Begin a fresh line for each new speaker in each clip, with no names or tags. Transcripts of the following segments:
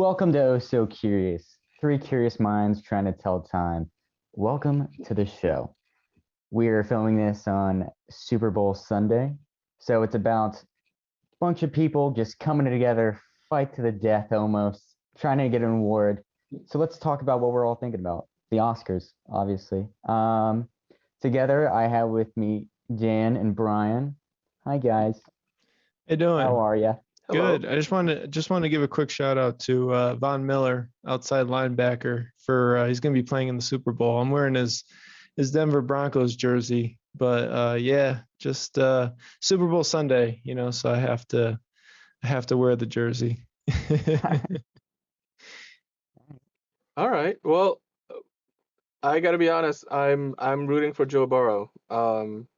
Welcome to Oh So Curious. Three curious minds trying to tell time. Welcome to the show. We are filming this on Super Bowl Sunday. So it's about a bunch of people just coming together, fight to the death almost, trying to get an award. So let's talk about what we're all thinking about. The Oscars, obviously. Together I have with me Jan and Brian. Hi guys.
How you doing?
How are you?
Good. I just want to give a quick shout out to Von Miller, outside linebacker, for he's going to be playing in the Super Bowl. I'm wearing his Denver Broncos jersey, but yeah, just Super Bowl Sunday, so I have to wear the jersey.
All right. Well, I gotta be honest. I'm rooting for Joe Burrow.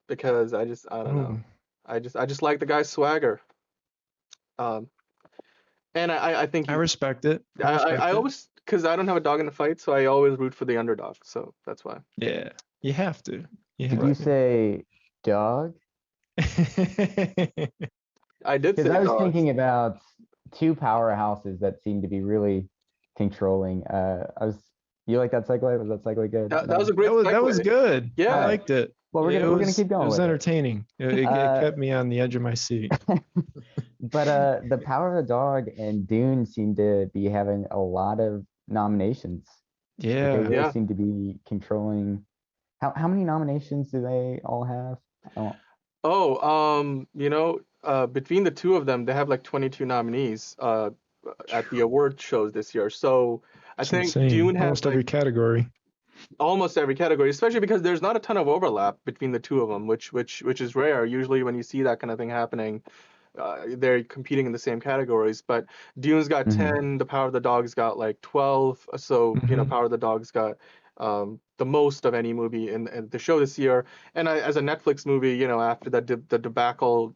Because I don't know. I just like the guy's swagger. Um, and I think
I respect it. I respect
I
it.
always, because I don't have a dog in the fight, so I always root for the underdog. So that's why.
Yeah, you have to. You
Did
have
you say dog?
to.
I did say
Because I was
dog.
thinking about two powerhouses that seem to be really controlling. You like that segue? Was that segue good?
That was a great
That was
segue.
good.
Yeah.
I liked it.
Well, we're gonna keep going
It was
with it.
entertaining. It kept me on the edge of my seat.
But the Power of the Dog and Dune seem to be having a lot of nominations. They
Yeah.
really
Yeah.
seem to be controlling. How many nominations do they all have?
Between the two of them, they have like 22 nominees at the award shows this year. So I
It's
think
insane.
Dune has
Almost every category.
almost every category, especially because there's not a ton of overlap between the two of them, which is rare. Usually, when you see that kind of thing happening, they're competing in the same categories. But Dune's got
Mhm.
10, The Power of the Dog's got like 12. So
Mhm.
Power of the Dog's got the most of any movie in the show this year. And as a Netflix movie, after the debacle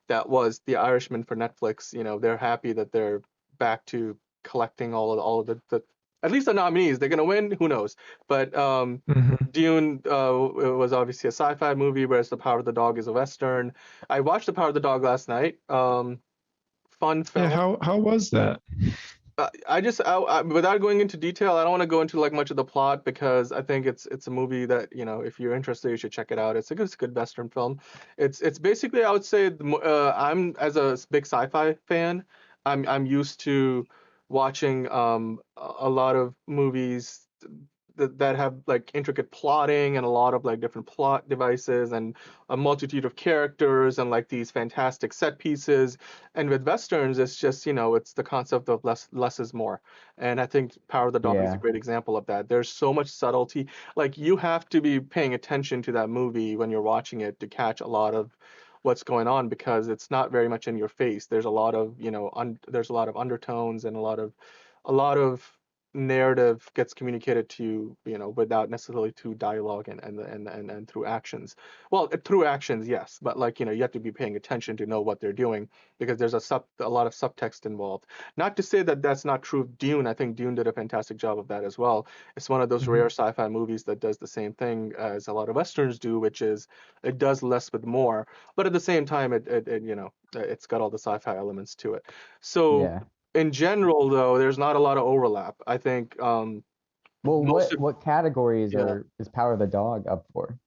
that was The Irishman for Netflix, they're happy that they're back to collecting all of the at least the nominees. They're gonna win, who knows? But
Mhm.
Dune it was obviously a sci-fi movie, whereas The Power of the Dog is a western. I watched The Power of the Dog last night. Fun
Yeah.
film.
How was that?
Without going into detail, I don't want to go into like much of the plot because I think it's a movie that if you're interested, you should check it out. It's a good western film. It's basically, I would say, I'm, as a big sci-fi fan, I'm used to watching a lot of movies that have like intricate plotting and a lot of like different plot devices and a multitude of characters and like these fantastic set pieces. And with westerns, it's just it's the concept of less is more. And I think Power of the Dog is a
Yeah.
great example of that. There's so much subtlety. Like, you have to be paying attention to that movie when you're watching it to catch a lot of what's going on, because it's not very much in your face. There's a lot of there's a lot of undertones, and a lot of narrative gets communicated to you, without necessarily through dialogue and through actions. Well, through actions, yes, but like, you have to be paying attention to know what they're doing, because there's a lot of subtext involved. Not to say that that's not true of Dune. I think Dune did a fantastic job of that as well. It's one of those
Mhm.
rare sci-fi movies that does the same thing as a lot of westerns do, which is it does less with more, but at the same time, it's got all the sci-fi elements to it. So
Yeah.
in general, though, there's not a lot of overlap. I think
Well,
most of
what categories
yeah,
is Power of the Dog up for?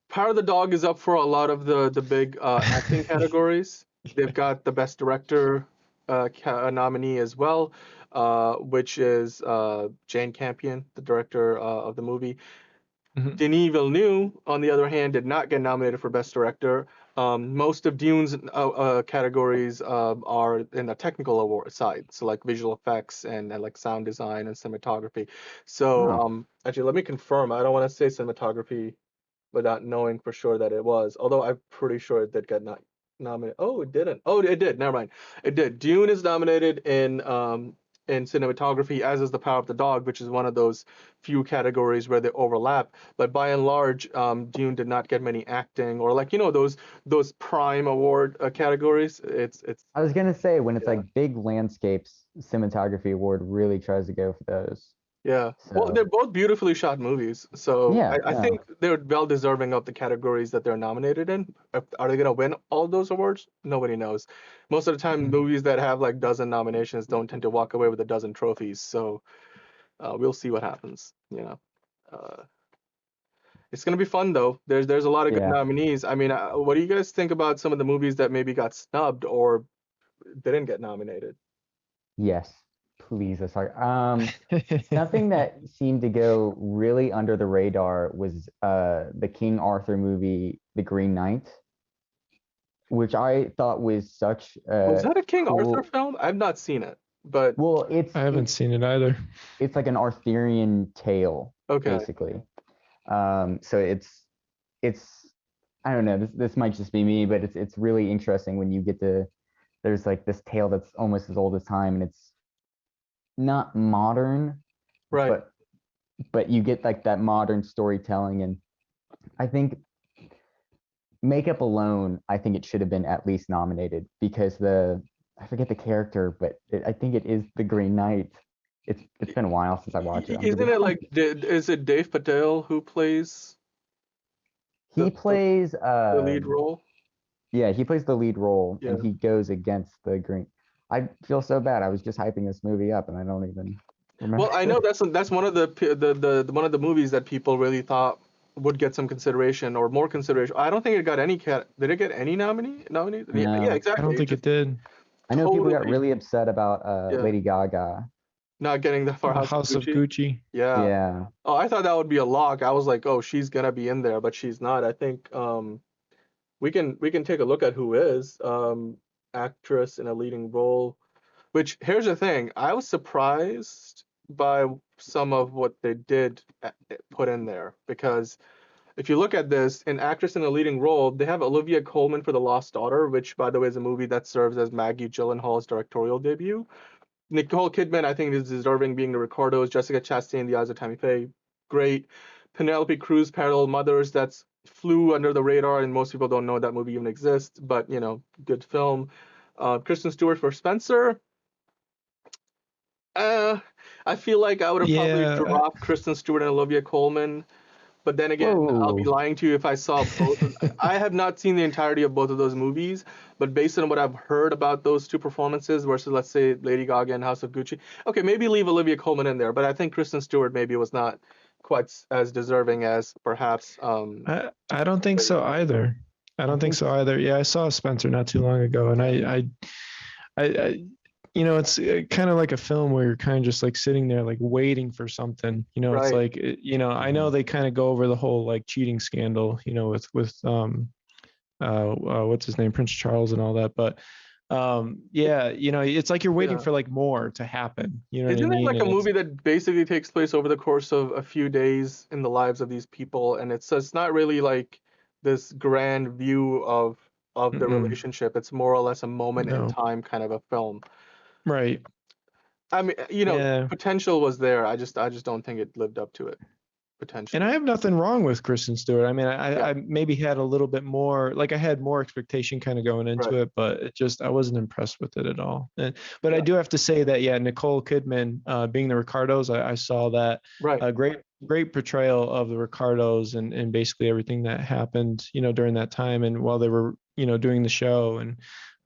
Power of the Dog is up for a lot of the big acting categories. They've got the Best Director nominee as well, which is Jane Campion, the director of the movie.
Mhm.
Denis Villeneuve, on the other hand, did not get nominated for Best Director. Most of Dune's categories are in the technical award side, so like visual effects and like sound design and cinematography. So
Oh,
actually, let me confirm. I don't want to say cinematography without knowing for sure that it was. Although I'm pretty sure it did get not nominated. Oh, it didn't. Oh, it did. Never mind. It did. Dune is nominated in cinematography, as is The Power of the Dog, which is one of those few categories where they overlap. But by and large, Dune did not get many acting or like those prime award categories. It's
I was gonna say when it's
yeah.
like big landscapes, cinematography award really tries to go for those.
Yeah. Well,
So
they're both beautifully shot movies, so
yeah,
I
no,
think they're well deserving of the categories that they're nominated in. Are they gonna win all those awards? Nobody knows. Most of the time,
Mhm.
movies that have like dozen nominations don't tend to walk away with a dozen trophies. So we'll see what happens. Uh, it's gonna be fun though. There's a lot of good
yeah,
nominees. I mean, what do you guys think about some of the movies that maybe got snubbed or didn't get nominated?
yes, please. Sorry. Something that seemed to go really under the radar was the King Arthur movie, The Green Knight, which I thought was such
Was
a
that a King Arthur
cool.
film? I've not seen it, but
Well,
I haven't seen it either.
it's like an Arthurian tale,
okay.
basically. So it's I don't know. This might just be me, but it's really interesting when you get to there's like this tale that's almost as old as time, and it's not modern,
Right.
but you get like that modern storytelling, and I think makeup alone, I think it should have been at least nominated because I forget the character, but I think it is the Green Knight. It's been a while since I watched it. I'm gonna
Isn't
be
it like
honest.
is it Dave Patel who plays
He
the
plays
lead role?
yeah, he plays the lead role,
Yeah.
and he goes against the Green. I feel so bad. I was just hyping this movie up, and I don't even remember.
Well, I know that's one of the one of the movies that people really thought would get some consideration or more consideration. I don't think it got any did it get any nominee? Yeah, yeah,
No,
I don't
exactly. It
think it
just
did.
I know people got
totally
really upset about
yeah,
Lady Gaga.
not getting the for House of
House of
Gucci.
Gucci.
Yeah.
Yeah,
Oh, I thought that would be a lock. I was like, oh, she's gonna be in there, but she's not. I think we can take a look at who is actress in a leading role. Which here's the thing, I was surprised by some of what they did put in there because if you look at this, an actress in a leading role, they have Olivia Colman for The Lost Daughter, which by the way is a movie that serves as Maggie Gyllenhaal's directorial debut. Nicole Kidman, I think, is deserving being the Ricardos. Jessica Chastain, The Eyes of Tammy Faye, great. Penelope Cruz, Parallel Mothers, that's flew under the radar, and most people don't know that movie even exists, but good film. Kristen Stewart for Spencer. Uh, I feel like I would have probably
Yeah,
dropped Kristen Stewart and Olivia Colman, but then again, I'll be
whoa,
lying to you if I saw both. I have not seen the entirety of both of those movies, but based on what I've heard about those two performances versus, let's say, Lady Gaga and House of Gucci, okay, maybe leave Olivia Colman in there, but I think Kristen Stewart maybe was not quite as deserving as perhaps
I don't think
Lady
so
Gaga.
either. I
I
don't think
think
so either. Yeah, I saw Spencer not too long ago, and I it's kind of like a film where you're kind of just like sitting there, like waiting for something. It's
Right.
like, I know they kind of go over the whole like cheating scandal, with what's his name, Prince Charles and all that, but yeah, it's like you're waiting
Yeah.
for like more to happen. You know what I
Isn't it
mean?
like a
And it's
movie that basically takes place over the course of a few days in the lives of these people, and it's not really like this grand view of the
mm-mm,
relationship. It's more or less a moment in
no,
time kind of a film.
right?
I mean,
Yeah.
potential was there. I just don't think it lived up to it
And
potentially.
I have nothing wrong with Kristen Stewart. I mean,
Yeah,
I maybe had a little bit more, like I had more expectation kind of going
right.
into it, but I wasn't impressed with it at all. But I
Yeah,
do have to say that, yeah, Nicole Kidman, being the Ricardos, I saw that
right.
great portrayal of the Ricardos and basically everything that happened, during that time and while they were, doing the show. And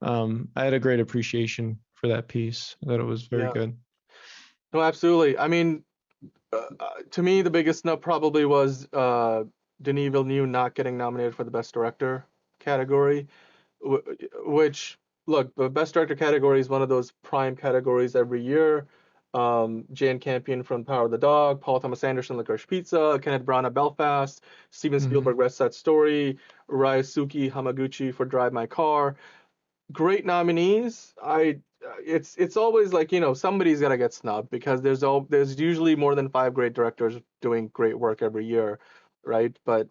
I had a great appreciation for that piece. I thought it was very
Yeah.
good.
No, absolutely. I mean, to me, the biggest snub probably was Denis Villeneuve not getting nominated for the Best Director category. Which look, the best director category is one of those prime categories every year. Jane Campion from Power of the Dog, Paul Thomas Anderson, Licorice Pizza, Kenneth Branagh, Belfast, Steven
Hmm.
Spielberg, West Side Story, Ryosuke Hamaguchi for Drive My Car. Great nominees. It's always like somebody's gotta get snubbed because there's usually more than five great directors doing great work every year, right? But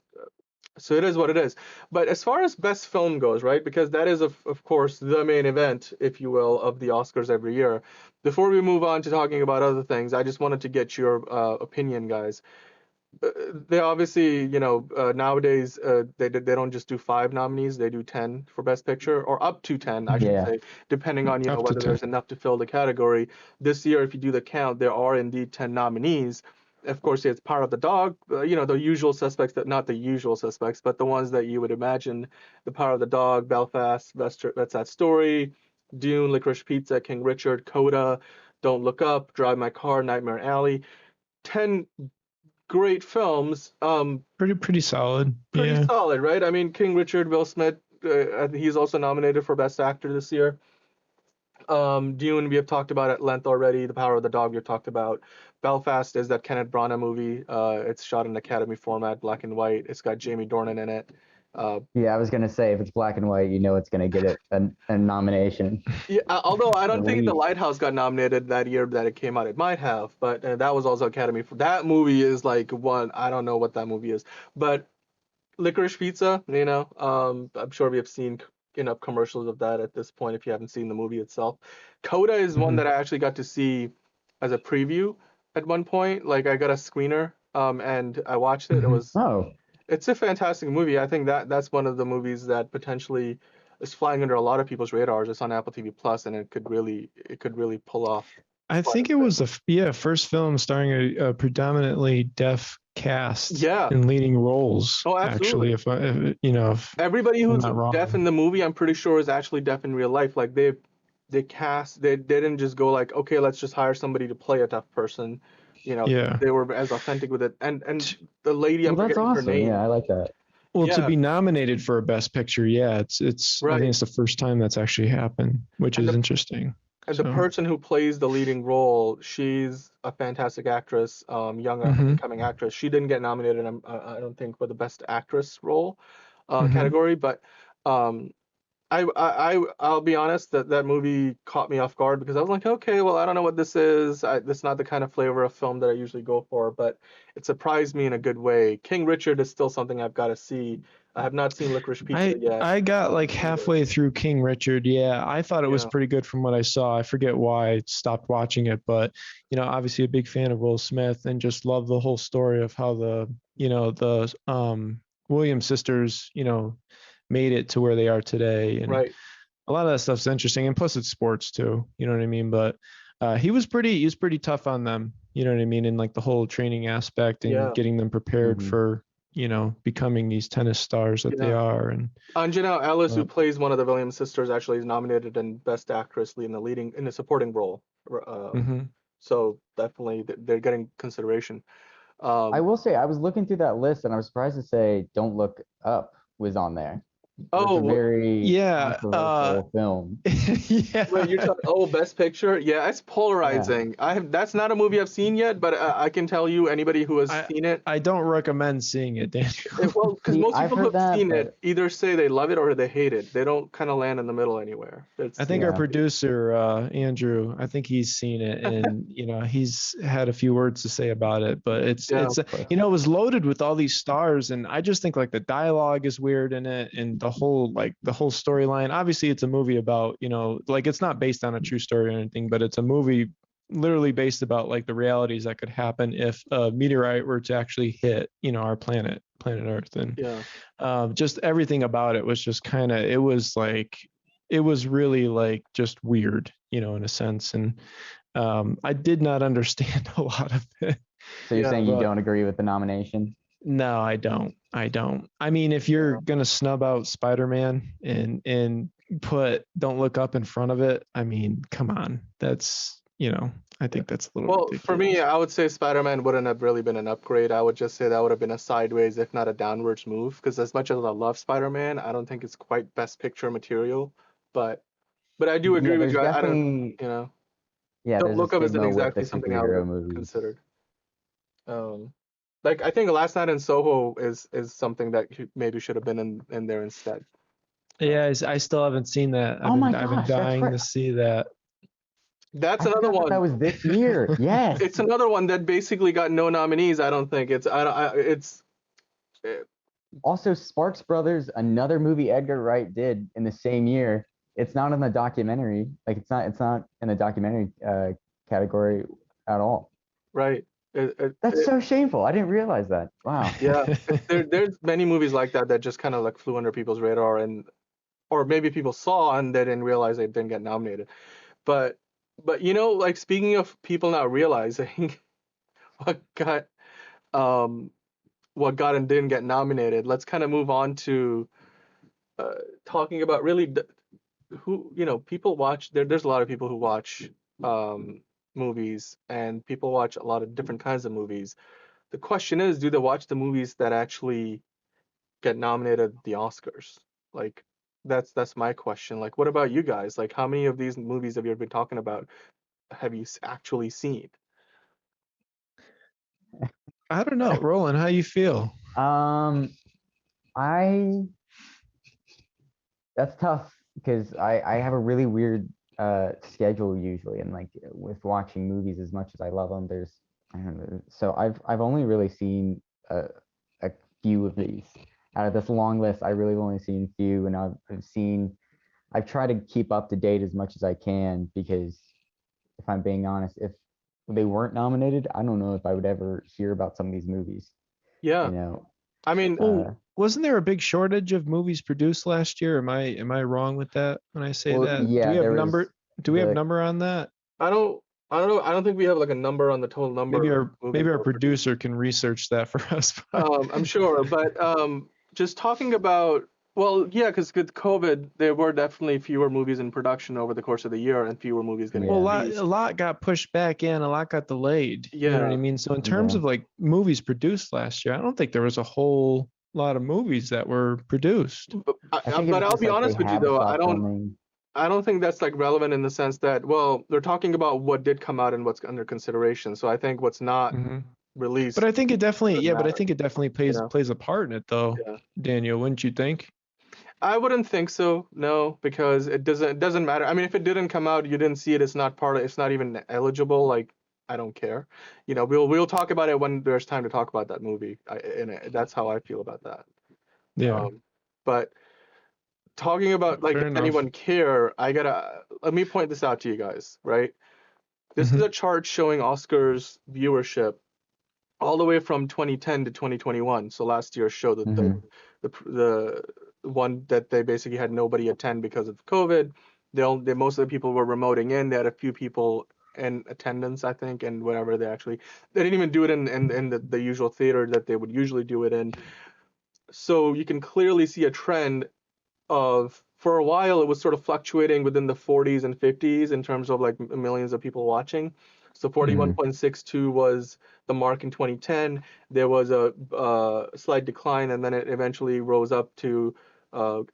so it is what it is. But as far as best film goes, right? Because that is of course the main event, if you will, of the Oscars every year. Before we move on to talking about other things, I just wanted to get your opinion, guys. They obviously, nowadays they don't just do 5 nominees; they do 10 for Best Picture, or up to 10, I should
Yeah.
say, depending on
Up to
whether
10.
there's enough to fill the category. This year, if you do the count, there are indeed 10 nominees. Of course, it's Power of the Dog, the usual suspects, that not the usual suspects, but the ones that you would imagine: The Power of the Dog, Belfast, West Side Story, Dune, Licorice Pizza, King Richard, Coda, Don't Look Up, Drive My Car, Nightmare Alley. 10 great films.
Pretty solid.
Pretty
Yeah.
solid, right? I mean, King Richard, Will Smith, he's also nominated for Best Actor this year. Dune, we have talked about at length already. The Power of the Dog, we've talked about. Belfast is that Kenneth Branagh movie. It's shot in Academy format, black and white. It's got Jamie Dornan in it.
Yeah, I was gonna say if it's black and white, it's gonna get a nomination.
Yeah, although I don't think The
Elite.
Lighthouse got nominated that year that it came out. It might have, but that was also Academy. That movie is like one. I don't know what that movie is, but Licorice Pizza, I'm sure we have seen enough commercials of that at this point if you haven't seen the movie itself. Coda is one
Mhm.
that I actually got to see as a preview at one point. Like I got a screener, and I watched it.
Mhm.
Oh,
It's a fantastic movie. I think that's one of the movies that potentially is flying under a lot of people's radars. It's on Apple TV Plus, and it could really pull off.
I
quite
think
a
it
bit.
was the first film starring a predominantly deaf cast
Yeah.
in leading roles.
Oh,
Actually,
absolutely.
if
Everybody
I'm
who's
not
deaf in
wrong.
the movie, I'm pretty sure is actually deaf in real life. Like they didn't just go like, okay, let's just hire somebody to play a deaf person.
Yeah.
They were as authentic with it. And the lady,
well,
I'm
that's
forgetting her
awesome. Yeah,
name.
I like that.
Well, to
Yeah,
be nominated for a Best Picture, yeah, it's. I think
right.
it's the first time that's actually happened, which
And
is
the
interesting.
and the
So.
person who plays the leading role, she's a fantastic actress, young up
Hmm.
and coming actress. She didn't get nominated, I don't think, for the best actress role
Hmm.
category, but um, I'll be honest that that movie caught me off guard because I was like, okay, well, I don't know what this is. This is not the kind of flavor of film that I usually go for, but it surprised me in a good way. King Richard is still something I've got to see. I have not seen Licorice Pizza yet.
I got like
Either.
halfway through King Richard. Yeah, I thought it was
Yeah,
pretty good from what I saw. I forget why I stopped watching it, but obviously a big fan of Will Smith and just love the whole story of how the Williams sisters, made it to where they are today, and
right.
a lot of that stuff's interesting. And plus, it's sports too. You know what I mean? But he was pretty tough on them. You know what I mean? In like the whole training aspect and
Yeah,
getting them prepared
Hmm.
for becoming these tennis stars that they
yeah.
are. And
Anjana Ellis, who
uh,
plays one of the Williams sisters, actually is nominated in Best Actress in the supporting role.
mhm.
So definitely they're getting consideration.
I
Um,
will say I was looking through that list and I was surprised to say "Don't Look Up" was on there. That's a
oh,
very
Yeah.
controversial film.
wait, you're
Yeah.
talking? Oh, Best Picture? Yeah, it's
Yeah.
polarizing. That's not a movie I've seen yet, but I can tell you, anybody who has
I
seen it,
I don't recommend seeing it, Daniel.
well, because
See,
most
I've
people who
heard
have
that,
seen it
but
either say they love it or they hate it. They don't kind of land in the middle anywhere.
I
It's
think our
yeah.
producer, Andrew, I think he's seen it, and he's had a few words to say about it. But it's
yeah,
it's it was loaded with all these stars, and I just think like the dialogue is weird in it, and the whole storyline. Obviously, it's a movie about like it's not based on a true story or anything, but it's a movie literally based about like the realities that could happen if a meteorite were to actually hit our planet Earth, and
yeah.
just everything about it was just kind of it was really like just weird in a sense, and I did not understand a lot of it.
So you're
Yeah.
saying you
But
don't agree with the nomination?
no, I don't. I mean, if you're
Yeah.
gonna snub out Spider-Man and put Don't Look Up in front of it, I mean, come on, that's I
Yeah.
think that's a little
Well, for me,
ridiculous.
I would say Spider-Man wouldn't have really been an upgrade. I would just say that would have been a sideways, if not a downwards move. Because as much as I love Spider-Man, I don't think it's quite Best Picture material. But I do
Yeah,
agree with
there's
you. I don't,
definitely
you know,
there's
Don't
a
Look Up isn't
stigma with the
exactly something I would
superhero
have
movies.
considered. Um, like I think Last Night in Soho is something that maybe should have been in there instead.
Yeah, I still haven't seen that.
Oh my
I've been
gosh, that's
dying
right.
to see that.
That's
I
another
forgot that
one.
that was this year. Yes.
It's another one that basically got no nominees. I don't think it's. I don't. It's. eh,
Also, Sparks Brothers, another movie Edgar Wright did in the same year. It's not in the documentary. Like it's not in the documentary category at all.
Right.
That's so shameful. I didn't realize that. Wow.
Yeah, there's many movies like that that just kind of like flew under people's radar, or maybe people saw and they didn't realize they didn't get nominated. But like speaking of people not realizing what got um what got and didn't get nominated, let's kind of move on to talking about really who people watch. There's a lot of people who watch movies, and people watch a lot of different kinds of movies. The question is, do they watch the movies that actually get nominated at the Oscars? Like, that's my question. Like, what about you guys? Like, how many of these movies have you been talking about have you actually seen?
I don't know, Roland, how you feel?
I that's tough because I have a really weird schedule usually, and like with watching movies, as much as I love them, there's I don't know. So I've only really seen a few of these out of this long list. I really have only seen few, and I've tried to keep up to date as much as I can, because if I'm being honest, if they weren't nominated, I don't know if I would ever hear about some of these movies.
Yeah,
You know,
I mean,
Well, wasn't there a big shortage of movies produced last year? Am I wrong with that when I say
well,
that?
yeah, there was
Do we have
the
number on that?
I don't know. I don't think we have like a number on the total number
Maybe
of
our
movies
maybe
that
our
were produced.
producer can research that for us.
I'm sure, but just talking about, well, yeah, because with COVID, there were definitely fewer movies in production over the course of the year, and fewer movies getting
Well,
Yeah.
released.
a lot got pushed back in, a lot got delayed. You know what I
Yeah,
mean? So in terms
yeah.
of like movies produced last year, I don't think there was a whole lot of movies that were produced.
but,
I think it
but
was
I'll
just
be
like they
honest with you
had
though,
stopped filming.
I don't think that's like relevant in the sense that, well, they're talking about what did come out and what's under consideration. So I think what's not
Hmm. But
released
I think it definitely,
doesn't
yeah, but I
matter.
think it definitely
You know?
plays a part in it though,
Yeah.
Daniel, wouldn't you think?
I wouldn't think so, no, because it doesn't matter. I mean, if it didn't come out, you didn't see it, it's not even eligible, like I don't care. We'll talk about it when there's time to talk about that movie. That's how I feel about that.
Yeah,
Um, but talking about like
fair
if
enough.
anyone care, let me point this out to you guys, right? This is
Hmm.
a chart showing Oscars viewership all the way from 2010 to 2021. So last year showed that
Hmm.
the one that they basically had nobody attend because of COVID. Most of the people were remoting in. They had a few people in attendance, I think, and whatever they didn't even do it in the usual theater that they would usually do it in. So you can clearly see a trend of, for a while it was sort of fluctuating within the 40s and 50s in terms of like millions of people watching. So
Hmm.
41.62 was the mark in 2010. There was a slight decline, and then it eventually rose up to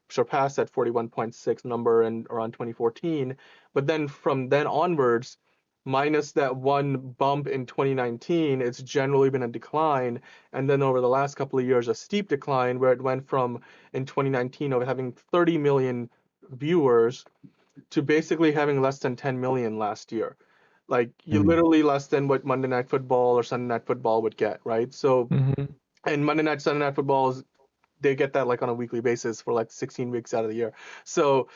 surpass that 41.6 number in around 2014. But then from then onwards, minus that one bump in 2019, it's generally been a decline. And then over the last couple of years, a steep decline where it went from, in 2019, of having 30 million viewers to basically having less than 10 million last year. Like, you
Mm.
literally less than what Monday Night Football or Sunday Night Football would get, right? So,
Hmm.
and Sunday Night Footballs, they get that like on a weekly basis for like 16 weeks out of the year. So,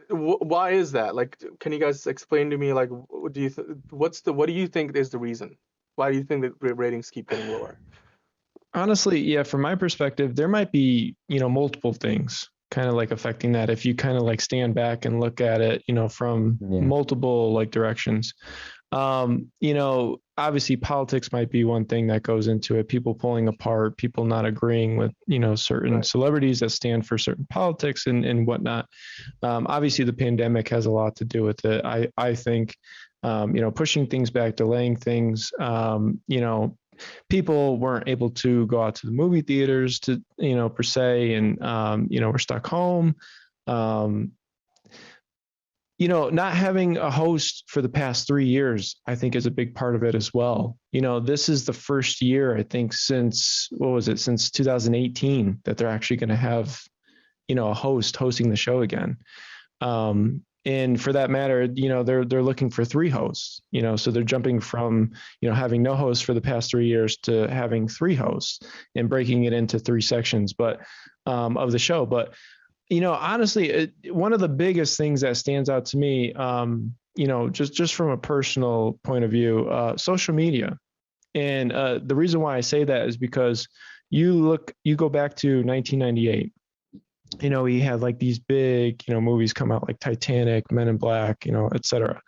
why is that? Like, can you guys explain to me, like, what do you think is the reason? Why do you think that ratings keep getting lower?
Honestly, yeah, from my perspective, there might be, multiple things kind of like affecting that if you kind of like stand back and look at it, from
Yeah.
multiple like directions. Obviously politics might be one thing that goes into it, people pulling apart, people not agreeing with, certain
Right.
celebrities that stand for certain politics and whatnot. Obviously the pandemic has a lot to do with it. I think, pushing things back, delaying things, people weren't able to go out to the movie theaters to, per se, and, we're stuck home. Um, not having a host for the past 3 years, I think, is a big part of it as well. This is the first year, I think, since 2018 that they're actually going to have, a host hosting the show again. And for that matter, they're looking for 3 hosts, so they're jumping from, having no hosts for the past 3 years to having 3 hosts and breaking it into 3 sections, of the show. But, honestly, one of the biggest things that stands out to me, just from a personal point of view, social media. And the reason why I say that is because you go back to 1998. We had like these big, movies come out like Titanic, Men in Black, et cetera.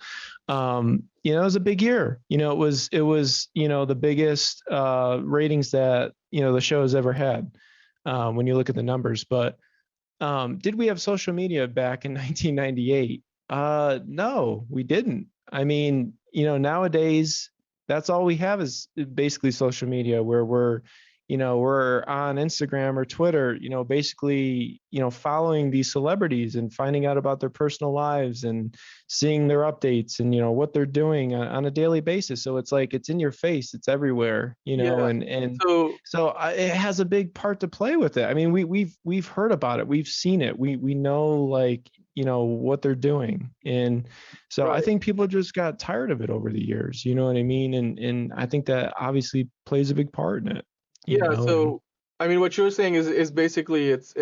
It was a big year. It was the biggest ratings that the show has ever had when you look at the numbers. But did we have social media back in 1998? No, we didn't. I mean, nowadays that's all we have is basically social media, where we're on Instagram or Twitter, basically, following these celebrities and finding out about their personal lives and seeing their updates and, what they're doing on a daily basis. So it's like, it's in your face, it's everywhere,
Yeah.
and
So
it has a big part to play with it. I mean, we've heard about it, we've seen it, we know, like, what they're doing. And so I
right.
think people just got tired of it over the years, you know what I mean? And I think that obviously plays a big part in it.
Yeah, so I mean, what you're saying is basically it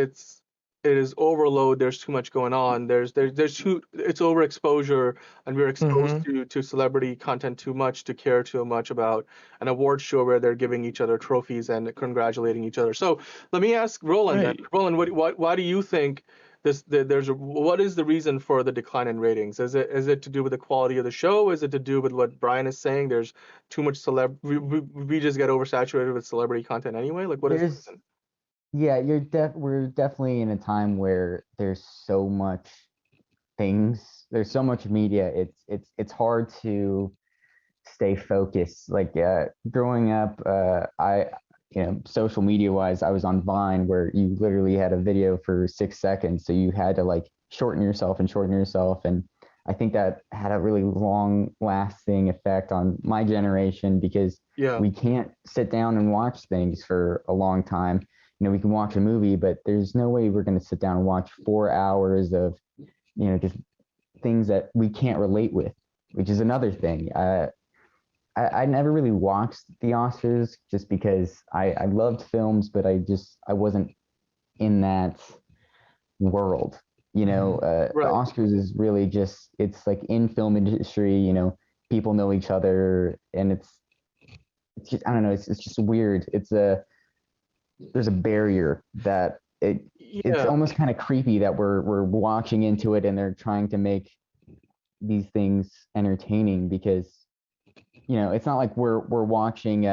is overload. There's too much going on. There's too it's overexposure, and we're exposed
Mm-hmm.
to celebrity content too much to care too much about an award show where they're giving each other trophies and congratulating each other. So let me ask Roland then.
Right.
Roland, why do you think what is the reason for the decline in ratings? Is it to do with the quality of the show? Is it to do with what Brian is saying? There's too much we just get oversaturated with celebrity content anyway. Like, what is the
There's
reason?
Yeah, we're definitely in a time where there's so much things, there's so much media. It's hard to stay focused. Like growing up, I social media wise, I was on Vine, where you literally had a video for 6 seconds, so you had to like shorten yourself and shorten yourself, and I think that had a really long lasting effect on my generation, because
Yeah,
we can't sit down and watch things for a long time. We can watch a movie, but there's no way we're going to sit down and watch 4 hours of just things that we can't relate with, which is another thing. I never really watched the Oscars, just because I loved films, but I wasn't in that world. The
right.
Oscars is really just, it's like in film industry. People know each other, and it's just, I don't know, it's just weird. There's a barrier that it's
Yeah,
almost kind of creepy that we're watching into it, and they're trying to make these things entertaining, because it's not like we're watching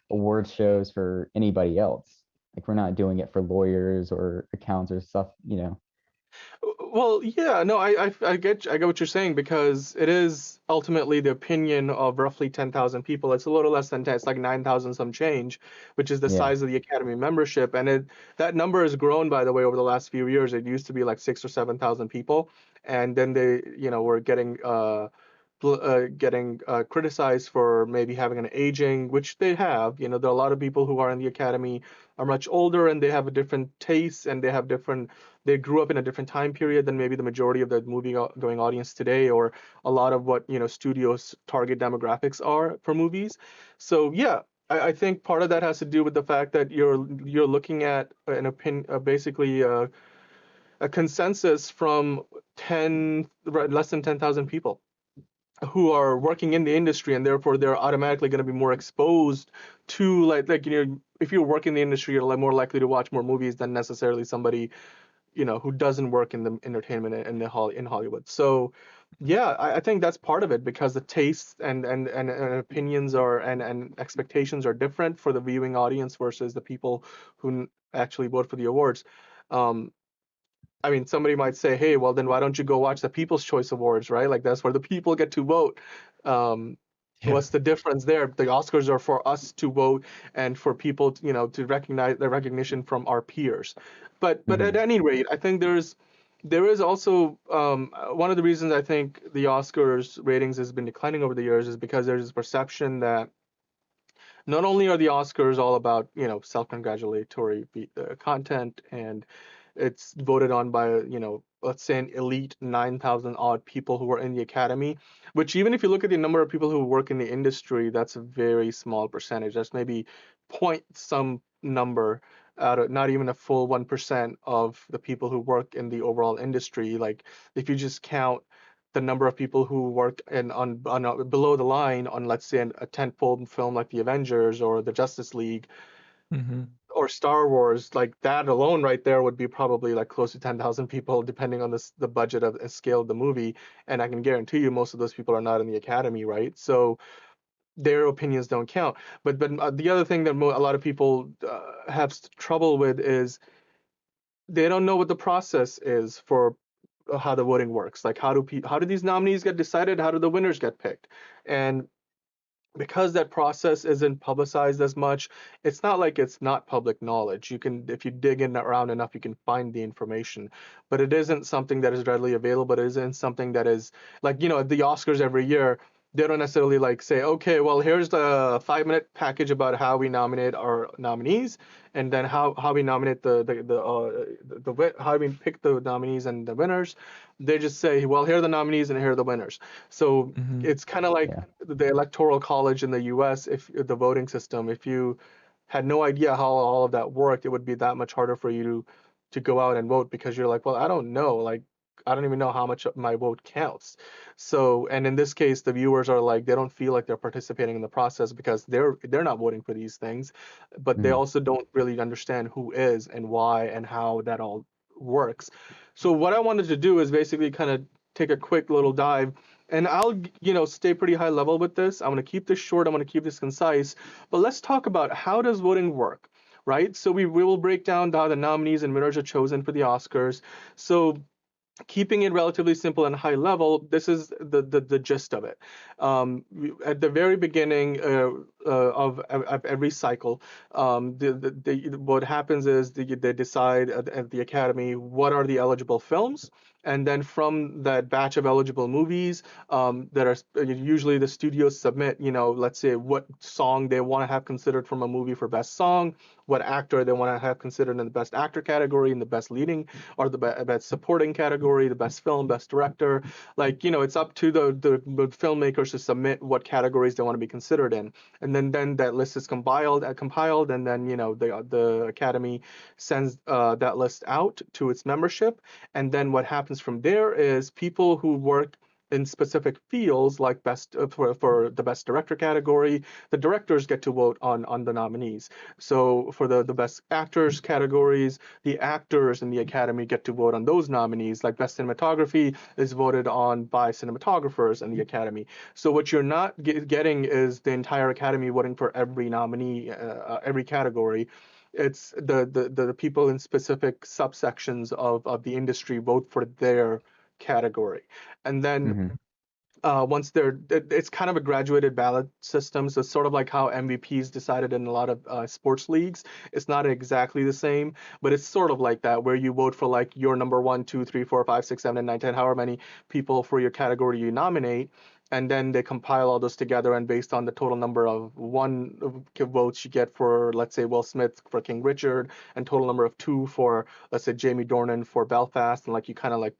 award shows for anybody else. Like, we're not doing it for lawyers or accounts or stuff.
well, yeah, no, I get what you're saying, because it is ultimately the opinion of roughly 10,000 people. It's a little less than 10. It's like 9,000 some change, which is the
Yeah.
size of the Academy membership, and that number has grown, by the way, over the last few years. It used to be like 6 or 7,000 people, and then they were getting criticized for maybe having an aging, which they have. There are a lot of people who are in the academy are much older, and they have a different taste, and they grew up in a different time period than maybe the majority of the movie going audience today, or a lot of what studios target demographics are for movies. So yeah, I think part of that has to do with the fact that you're looking at an opinion, basically a consensus from 10 less than 10,000 people who are working in the industry, and therefore they're automatically going to be more exposed to, if you work in the industry, you're more likely to watch more movies than necessarily somebody who doesn't work in the entertainment in Hollywood. So yeah, I think that's part of it, because the tastes and opinions and expectations are different for the viewing audience versus the people who actually vote for the awards. um I mean, somebody might say, hey, well, then why don't you go watch the People's Choice Awards, right? Like, that's where the people get to vote. Um,
Yeah.
what's the difference there? The Oscars are for us to vote, and for people, to recognize the recognition from our peers. But at
Mhm.
any rate, I think there is also one of the reasons I think the Oscars ratings has been declining over the years is because there's this perception that not only are the Oscars all about, self-congratulatory content, and it's voted on by, let's say an elite 9,000 odd people who are in the academy, which, even if you look at the number of people who work in the industry, that's a very small percentage. That's maybe point some number out of, not even a full 1% of the people who work in the overall industry. Like, if you just count the number of people who work on below the line on, let's say, a tentpole film like the Avengers or the Justice League
Mm-hmm.
or Star Wars, like that alone right there would be probably like close to 10,000 people, depending on the budget of and scale of the movie. And I can guarantee you most of those people are not in the Academy, right? So their opinions don't count. But the other thing that a lot of people have trouble with is they don't know what the process is for how the voting works. Like how do these nominees get decided? How do the winners get picked? And because that process isn't publicized as much, it's not like it's not public knowledge. You can, if you dig in around enough, you can find the information, but it isn't something that is readily available. It isn't something that is like, the Oscars every year, they don't necessarily like say, okay, well, here's the 5-minute package about how we nominate our nominees, and then how we nominate how we pick the nominees and the winners. They just say, well, here are the nominees and here are the winners. So
Mm-hmm.
it's kind of like the electoral college in the US, if the voting system, if you had no idea how all of that worked, it would be that much harder for you to go out and vote, because you're like, well, I don't know, like I don't even know how much of my vote counts. So, and in this case, the viewers are like, they don't feel like they're participating in the process because they're not voting for these things, but they also don't really understand who is and why and how that all works. So what I wanted to do is basically kind of take a quick little dive, and I'll, stay pretty high level with this. I'm going to keep this short. I'm going to keep this concise, but let's talk about how does voting work, right? So we will break down how the nominees and winners are chosen for the Oscars. So keeping it relatively simple and high level, this is the gist of it. At the very beginning of every cycle, what happens is they decide at the Academy what are the eligible films, and then from that batch of eligible movies, that are usually the studios submit, let's say what song they want to have considered from a movie for best song, what actor they want to have considered in the best actor category, in the best leading or the best supporting category, the best film, best director. Like, it's up to the filmmakers to submit what categories they want to be considered in, and then that list is compiled, and then the Academy sends that list out to its membership, and then what happens from there is people who work in specific fields, like for the best director category, the directors get to vote on the nominees. So for the best actors categories, the actors in the Academy get to vote on those nominees. Like best cinematography is voted on by cinematographers in the Academy. So what you're not getting is the entire Academy voting for every nominee, every category. It's the people in specific subsections of the industry vote for their category, and then once it's kind of a graduated ballot system. So it's sort of like how MVPs decided in a lot of sports leagues. It's not exactly the same, but it's sort of like that, where you vote for like your number 1, 2, 3, 4, 5, 6, 7, and 9, 10, however many people for your category you nominate. And then they compile all those together, and based on the total number of votes you get for, let's say, Will Smith for King Richard, and total number of 2 for, let's say, Jamie Dornan for Belfast, and like you kind of like,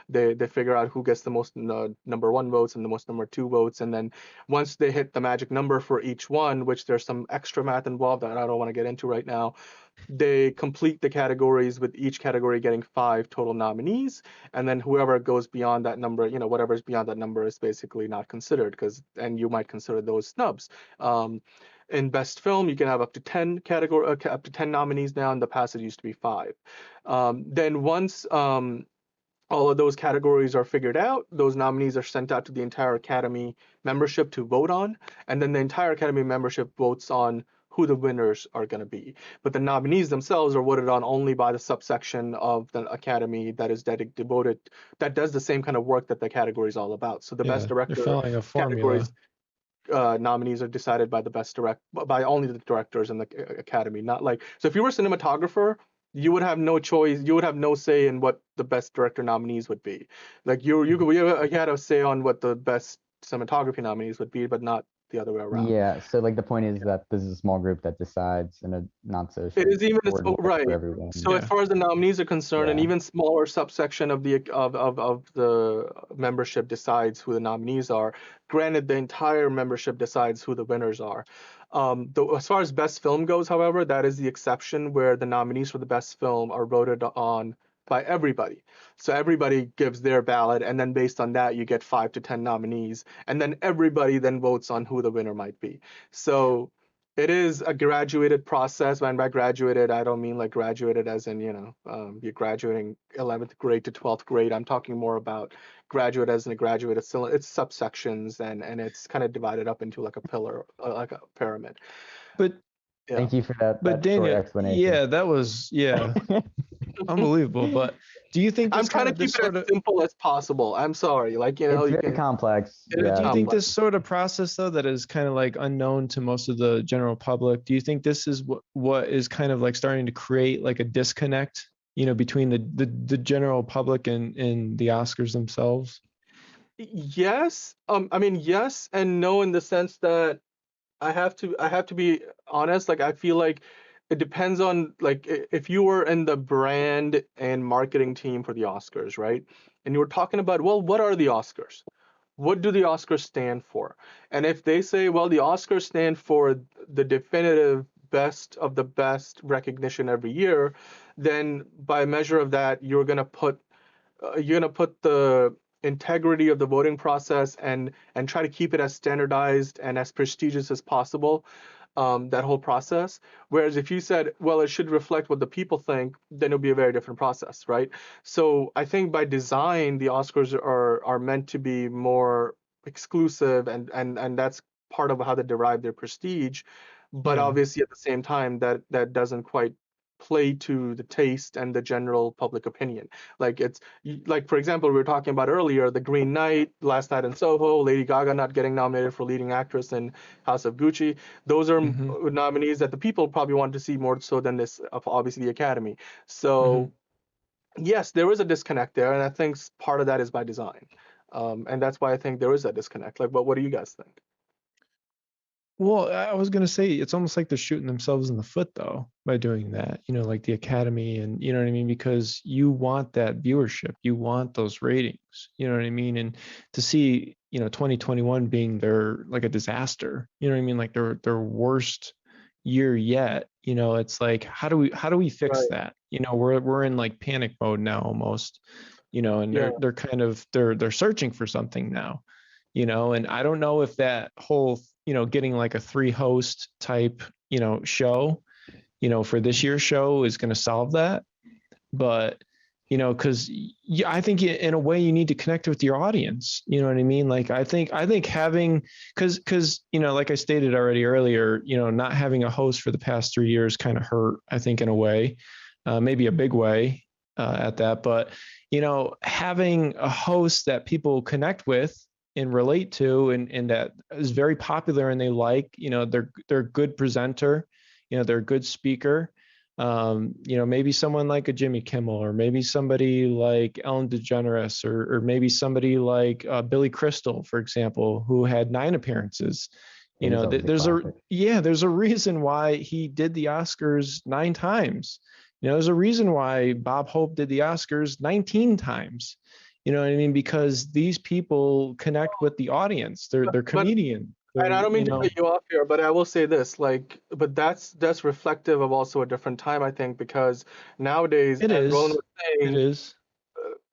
they figure out who gets the most number 1 votes and the most number 2 votes, and then once they hit the magic number for each one, which there's some extra math involved that I don't want to get into right now, they complete the categories, with each category getting 5 total nominees, and then whoever goes beyond that number, whatever's beyond that number is basically not considered, and you might consider those snubs. In best film, you can have up to 10 up to 10 nominees now. In the past, it used to be 5. Then once all of those categories are figured out, those nominees are sent out to the entire Academy membership to vote on, and then the entire Academy membership votes on who the winners are going to be. But the nominees themselves are voted on only by the subsection of the Academy that is devoted, that does the same kind of work that the category is all about. So the best director
They're following a formula.
categories, nominees are decided by by only the directors in the Academy. Not like, so if you were a cinematographer, you would have no choice. You would have no say in what the best director nominees would be. Like you had a say on what the best cinematography nominees would be, but not the other way around.
Yeah, so like the point is that this is a small group that decides, and a not so
It is even
right
right.
for everyone.
So as far as the nominees are concerned, an even smaller subsection of the membership decides who the nominees are. Granted, the entire membership decides who the winners are. As far as best film goes, however, that is the exception, where the nominees for the best film are voted on by everybody. So everybody gives their ballot, and then based on that, you get 5 to 10 nominees, and then everybody then votes on who the winner might be. So it is a graduated process. And by graduated, I don't mean like graduated as in, you're graduating 11th grade to 12th grade. I'm talking more about graduate as in a graduate. It's subsections, and it's kind of divided up into like a pillar, like a pyramid.
But
Yeah.
Thank you for that short
Daniel,
explanation.
yeah, that was unbelievable. But do you think
I'm
this
trying
kind
to
of
keep it as simple as possible. I'm sorry, like
It's
you
very
can.
complex.
It is
do you think
complex.
this sort of process though that is kind of like unknown to most of the general public? Do you think this is what is kind of like starting to create like a disconnect, between the general public and the Oscars themselves?
Yes. I mean, yes and no, in the sense that I have to be honest. Like, I feel like it depends on, like, if you were in the brand and marketing team for the Oscars, right? And you were talking about, well, what are the Oscars? What do the Oscars stand for? And if they say, well, the Oscars stand for the definitive best of the best recognition every year, then by measure of that, you're gonna put the integrity of the voting process and try to keep it as standardized and as prestigious as possible, that whole process. Whereas if you said, well, it should reflect what the people think, then it'll be a very different process, right? So I think by design, the Oscars are meant to be more exclusive, and that's part of how they derive their prestige. But
Yeah.
obviously at the same time, that doesn't quite play to the taste and the general public opinion. Like, like, for example, we were talking about earlier, The Green Knight, Last Night in Soho, Lady Gaga not getting nominated for leading actress in House of Gucci. Those are nominees that the people probably want to see more so than this, obviously, the Academy. So yes, there is a disconnect there, and I think part of that is by design. And that's why I think there is that disconnect. Like, what do you guys think?
Well, I was gonna say it's almost like they're shooting themselves in the foot though by doing that, like the Academy, and you know what I mean, because you want that viewership, you want those ratings, you know what I mean, and to see 2021 being their like a disaster, you know what I mean, like their worst year yet, it's like how do we fix
Right.
that? We're in like panic mode now almost, and
Yeah.
they're kind of they're searching for something now, and I don't know if that whole getting like a 3-host type show for this year's show is going to solve that, but because I think in a way you need to connect with your audience, you know what I mean, like I think having, because like I stated already earlier, not having a host for the past 3 years kind of hurt, I think, in a way, maybe a big way at that, but having a host that people connect with and relate to, and that is very popular, and they like, they're a good presenter, they're a good speaker, maybe someone like a Jimmy Kimmel, or maybe somebody like Ellen DeGeneres, or maybe somebody like Billy Crystal, for example, who had 9 appearances. There's a reason why he did the Oscars 9 times. There's a reason why Bob Hope did the Oscars 19 times. You know what I mean? Because these people connect with the audience. They're comedian.
And I don't mean to cut you off here, but I will say this, like, but that's reflective of also a different time, I think, because nowadays, as Roland was saying,
it is.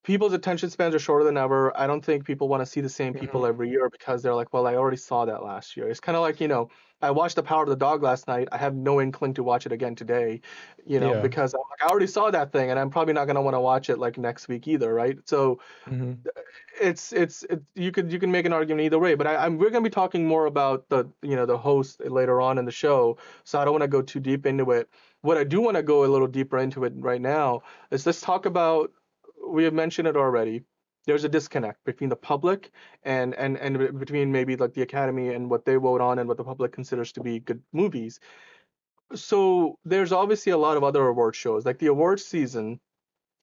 People's attention spans are shorter than ever. I don't think people want to see the same people every year because they're like, well, I already saw that last year. It's kind of like, I watched The Power of the Dog last night. I have no inkling to watch it again today, because I'm like, I already saw that thing, and I'm probably not going to want to watch it like next week either, right? So you can make an argument either way, but we're going to be talking more about the host later on in the show, so I don't want to go too deep into it. What I do want to go a little deeper into it right now is let's talk about, we have mentioned it already, there's a disconnect between the public and between maybe like the Academy and what they vote on and what the public considers to be good movies. So there's obviously a lot of other award shows, like the awards season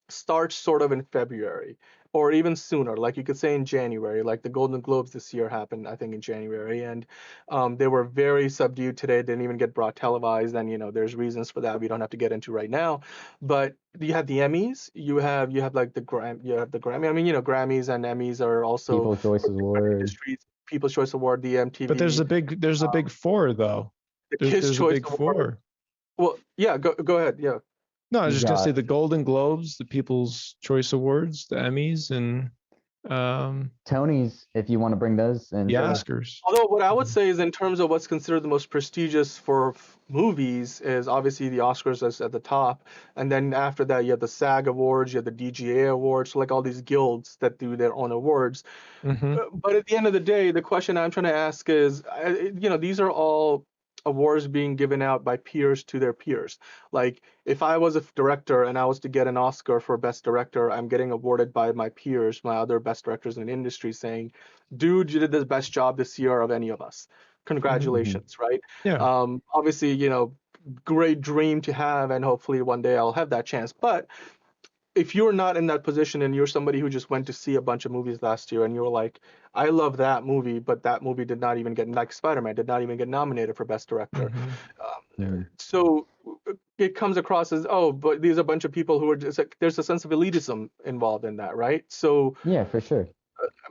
starts sort of in February or even sooner, like you could say in January. Like the Golden Globes this year happened, I think, in January, and they were very subdued today, didn't even get brought televised, and there's reasons for that we don't have to get into right now. But you have the Emmys, you have like the Grammy. I mean, Grammys and Emmys are also
People's Choice Award.
People's Choice Award, the MTV.
But there's a big four though.
The Kids' Choice Award. Well, yeah, go ahead, yeah.
No, I was
You've
just gonna say
got
the Golden Globes, the People's Choice Awards, the Emmys, and
Tonys, if you want to bring those
the
into
Oscars.
Although what I would say is in terms of what's considered the most prestigious for movies is obviously the Oscars is at the top, and then after that you have the SAG Awards, you have the DGA Awards, so like all these guilds that do their own awards.
Hmm.
But at the end of the day, the question I'm trying to ask is, these are all awards being given out by peers to their peers. Like, if I was a director and I was to get an Oscar for Best Director, I'm getting awarded by my peers, my other best directors in the industry, saying, dude, you did the best job this year of any of us. Congratulations, right?
Yeah.
Obviously, great dream to have, and hopefully one day I'll have that chance. But if you're not in that position and you're somebody who just went to see a bunch of movies last year and you're like, I love that movie, but that movie did not even get, like Spider-Man, did not even get nominated for Best Director.
Hmm.
So it comes across as, oh, but these are a bunch of people who are just like, there's a sense of elitism involved in that, right? So,
yeah, for sure.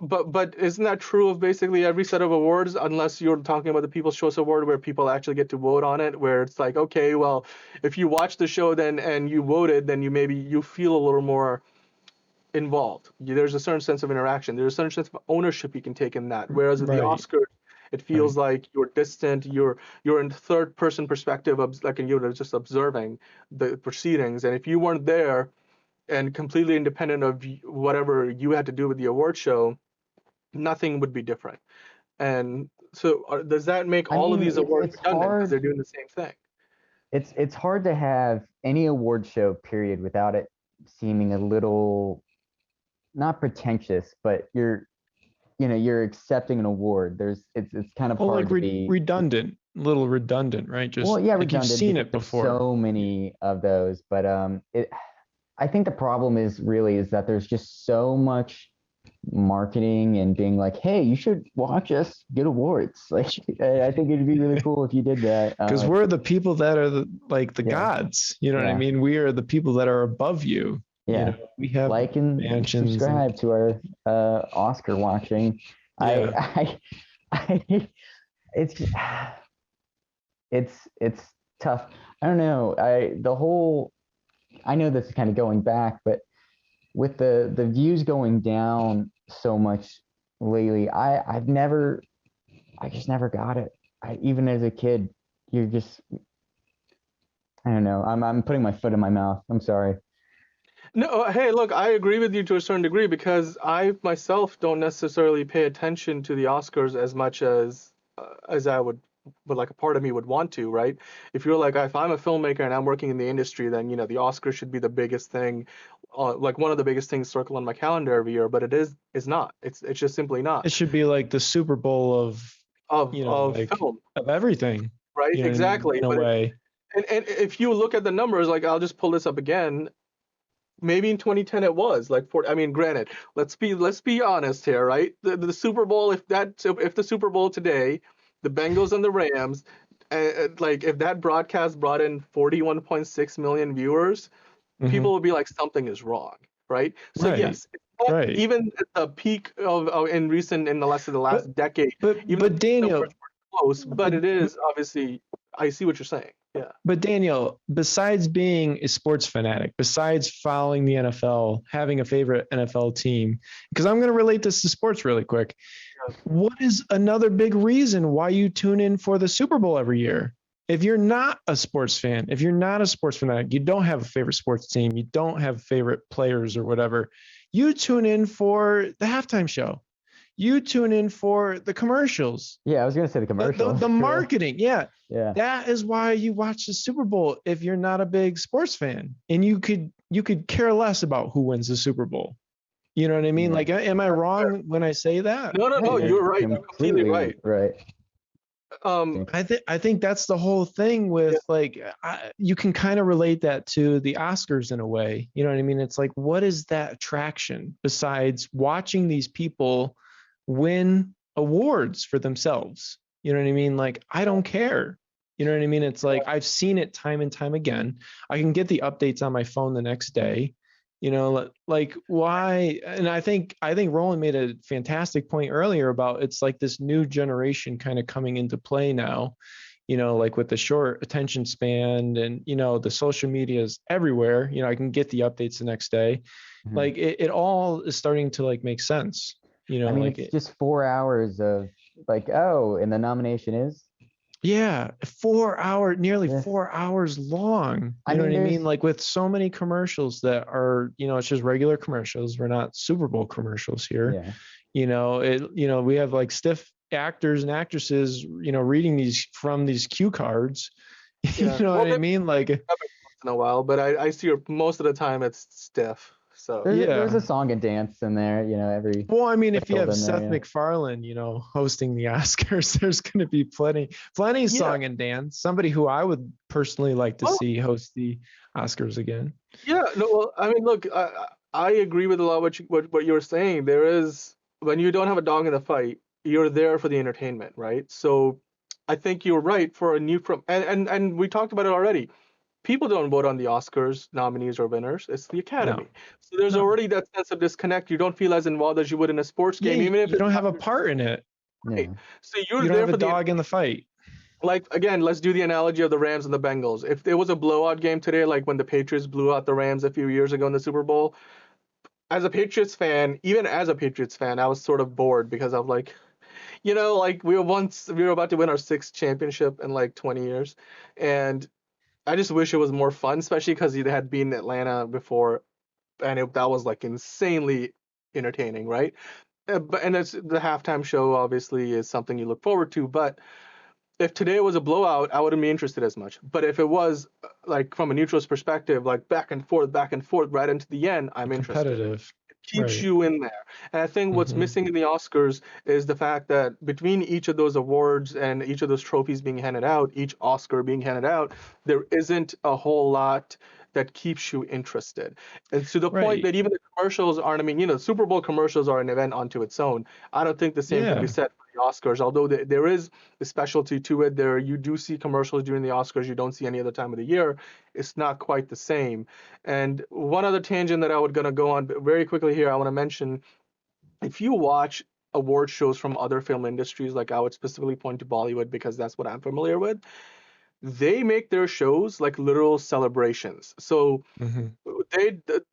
but isn't that true of basically every set of awards, unless you're talking about the People's Choice Award where people actually get to vote on it, where it's like, okay, well, if you watch the show then and you voted, then you feel a little more involved. There's a certain sense of interaction. There's a certain sense of ownership you can take in that. Whereas with the
Right.
Oscars, it feels like you're distant. You're in third person perspective, like you're just observing the proceedings. And if you weren't there and completely independent of whatever you had to do with the award show, nothing would be different. And so, does that make
I
all of
mean,
these awards
it's
redundant because
hard.
they're doing the same thing?
It's hard to have any award show period without it seeming a little not pretentious, but you're accepting an award. It's kind of
Well,
hard
like
to be.
redundant, a little redundant, right? Just
Well, yeah,
like you've
redundant
seen
because
it
there's
before.
so many of those. But I think the problem is that there's just so much marketing and being like, hey, you should watch us get awards. Like, I think it'd be really cool if you did that.
Because we're the people that are the
Yeah.
gods. You know what I
Yeah.
mean? We are the people that are above you.
Yeah.
We have
Like and
mansions.
subscribe to our Oscar watching.
Yeah.
I it's it's tough. I don't know. I know this is kind of going back, but with the views going down so much lately, I just never got it. Even as a kid, you're just I don't know. I'm putting my foot in my mouth. I'm sorry.
No, hey, look, I agree with you to a certain degree because I myself don't necessarily pay attention to the Oscars as much as I would, but like a part of me would want to, right? If you're like, if I'm a filmmaker and I'm working in the industry, then the Oscars should be the biggest thing, like one of the biggest things circled on my calendar every year. But it's not. It's just simply not
It should be like the Super Bowl of like
film,
of everything,
right?
what I mean,
Exactly.
in a
But
way.
and if you look at the numbers, like I'll just pull this up again. Maybe in 2010 it was like I mean, granted, let's be honest here, right? The Super Bowl, if the Super Bowl today, the Bengals and the Rams, like if that broadcast brought in 41.6 million viewers,
Mhm.
people would be like, something is wrong, right? So
Right.
yes, it's not
Right.
even at the peak of in the last decade.
But
Even
but
the
Daniel,
numbers were close, but it is obviously. I see what you're saying. Yeah.
But Daniel, besides being a sports fanatic, besides following the NFL, having a favorite NFL team, because I'm going to relate this to sports really quick.
Yeah.
What is another big reason why you tune in for the Super Bowl every year? If you're not a sports fan, if you're not a sports fanatic, you don't have a favorite sports team, you don't have favorite players or whatever, you tune in for the halftime show. You tune in for the commercials.
Yeah, I was gonna say the commercials.
The marketing, yeah.
Yeah.
That is why you watch the Super Bowl if you're not a big sports fan, and you could care less about who wins the Super Bowl. You know what I mean?
Yeah.
Like, am I wrong when I say that?
No, you're right. You're completely right.
Right.
I think that's the whole thing with you can kind of relate that to the Oscars in a way. You know what I mean? It's like, what is that attraction besides watching these people win awards for themselves? You know what I mean? Like, I don't care. You know what I mean? It's like, I've seen it time and time again. I can get the updates on my phone the next day. Like, why? And I think Roland made a fantastic point earlier about it's like this new generation kind of coming into play now. like with the short attention span and, the social media is everywhere, I can get the updates the next day.
Mhm.
Like it all is starting to like make sense,
I mean,
like
it's just 4 hours of like, oh, and the nomination is.
yeah, nearly
Yeah.
4 hours long.
I
You know
mean,
what I
there's
mean? Like with so many commercials that are, it's just regular commercials. We're not Super Bowl commercials here.
yeah.
We have like stiff actors and actresses, reading these from these cue cards. You
Yeah.
know
Well,
what I
maybe
mean? Like,
once in a while, but I see her most of the time it's stiff. So
There's
yeah.
a song and dance in there, every
Well, I mean, if you
sprinkled
have
in there,
Seth
yeah.
MacFarlane, hosting the Oscars, there's going to be plenty
Yeah.
song and dance. Somebody who I would personally like to
Well,
see host the Oscars again.
yeah. No. Well, I mean, look, I agree with a lot of what you're saying. There is when you don't have a dog in the fight, you're there for the entertainment, right? So I think you're right for a new from and we talked about it already. People don't vote on the Oscars nominees or winners. It's the
No,
Academy. So there's
no.
already that sense of disconnect. You don't feel as involved as you would in a sports
Yeah,
game, even if
you
it's
don't
not
have a
your
part in it.
right.
Yeah.
So you're
You don't
there
have a
for the
dog in the fight.
like again, let's do the analogy of the Rams and the Bengals. If there was a blowout game today, like when the Patriots blew out the Rams a few years ago in the Super Bowl, as a Patriots fan, even as a Patriots fan, I was sort of bored because I'm like, like we were about to win our sixth championship in like 20 years, and I just wish it was more fun, especially because he had been in Atlanta before, and that was like insanely entertaining, right? And it's the halftime show obviously is something you look forward to, but if today was a blowout, I wouldn't be interested as much. But if it was like from a neutral's perspective, like back and forth, right into the end, I'm interested.
Competitive.
Keeps
Right.
you in there. And I think what's
Mhm.
missing in the Oscars is the fact that between each of those awards and each of those trophies being handed out, each Oscar being handed out, there isn't a whole lot that keeps you interested. And to the point
Right.
that even the commercials aren't, I mean, Super Bowl commercials are an event unto its own. I don't think the same can be
Yeah.
said for the Oscars, although there is a specialty to it. There, you do see commercials during the Oscars you don't see any other time of the year. It's not quite the same. And one other tangent that I would gonna go on very quickly here, I want to mention, if you watch award shows from other film industries, like I would specifically point to Bollywood because that's what I'm familiar with, they make their shows like literal celebrations. So
Mhm.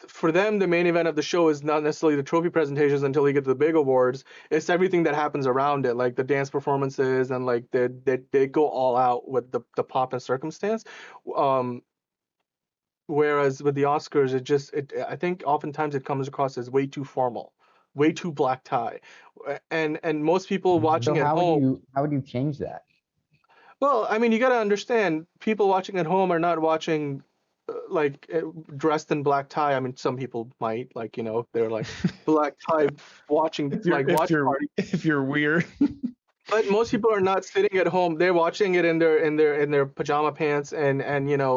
for them, the main event of the show is not necessarily the trophy presentations until you get to the big awards. It's everything that happens around it, like the dance performances and like they go all out with the pomp and circumstance. Um, Whereas with the Oscars, I think oftentimes it comes across as way too formal, way too black tie, and most people
Mhm.
watching
So
at home.
how would you change that?
Well, I mean, you got to understand, people watching at home are not watching dressed in black tie. I mean, some people might, like, they're like black tie watching
If you're
like
if
watch
you're
party.
if you're weird.
But most people are not sitting at home. They're watching it in their pajama pants and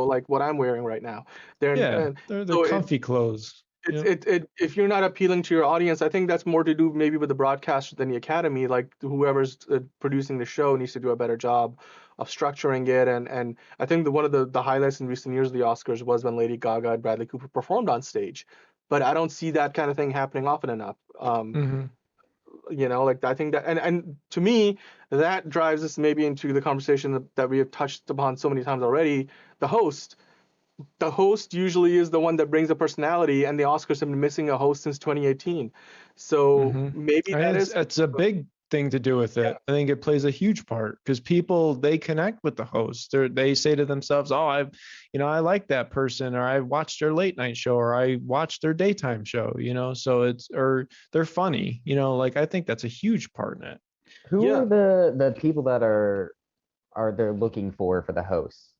like what I'm wearing right now.
Yeah,
And
they're
so
comfy clothes. Yep.
if you're not appealing to your audience, I think that's more to do maybe with the broadcaster than the Academy. Like whoever's producing the show needs to do a better job of structuring it. And I think one of the highlights in recent years of the Oscars was when Lady Gaga and Bradley Cooper performed on stage. But I don't see that kind of thing happening often enough.
Mhm.
Like I think that and to me that drives us maybe into the conversation that we have touched upon so many times already. The host usually is the one that brings a personality, and the Oscars have been missing a host since 2018. So
Mhm.
maybe
I
that
think
is
it's a big thing to do with
yeah.
it. I think it plays a huge part because people they connect with the host. They say to themselves, "Oh, I like that person, or I watched their late night show, or I watched their daytime show." So or they're funny. Like I think that's a huge part in it.
Who
Yeah.
are the people that are they're looking for the hosts?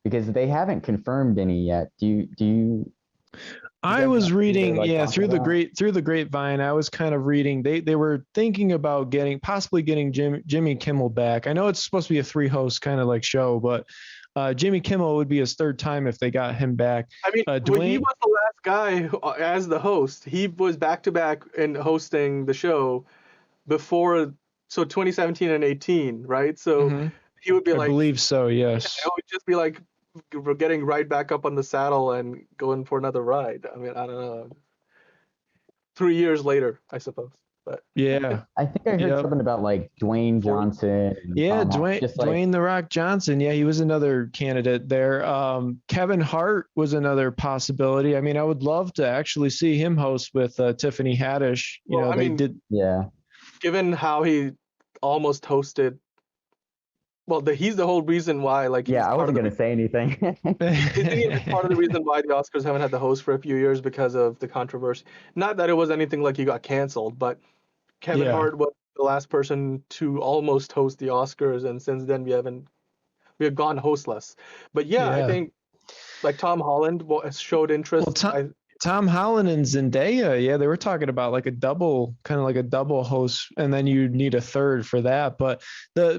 Because they haven't confirmed any yet. Do you
I
guys know
was
who they're
reading,
like
yeah,
talking about?
through the grapevine. I was kind of reading. They were thinking about possibly getting Jimmy Kimmel back. I know it's supposed to be a three host kind of like show, but Jimmy Kimmel would be his third time if they got him back.
I mean, well, he
Dwayne,
was the last guy as the host. He was back to back in hosting the show before, so 2017 and 18, right? So
mhm,
he would be
I
like,
believe so.
it
Yes.
would just be like we're getting right back up on the saddle and going for another ride. I mean, I don't know. 3 years later, I suppose. But
Yeah.
I think I heard
Yep.
something about like Dwayne Johnson. And
Yeah,
Tom Hanks, just like
Dwayne the Rock Johnson. Yeah, he was another candidate there. Kevin Hart was another possibility. I mean, I would love to actually see him host with Tiffany Haddish. You
well,
know,
I
they
mean,
did.
yeah.
given how he almost hosted, well, he's the whole reason why, like, he's
Yeah, I
part of
wasn't
the
gonna say anything.
Isn't he a big part of the reason why the Oscars haven't had the host for a few years because of the controversy? Not that it was anything like he got canceled, but Kevin
Yeah.
Hart was the last person to almost host the Oscars, and since then we have gone hostless. But yeah, I
Yeah.
think like Tom Holland has showed interest.
Well, Tom Holland and Zendaya, yeah, they were talking about like a double, kind of like a double host, and then you need a third for that. But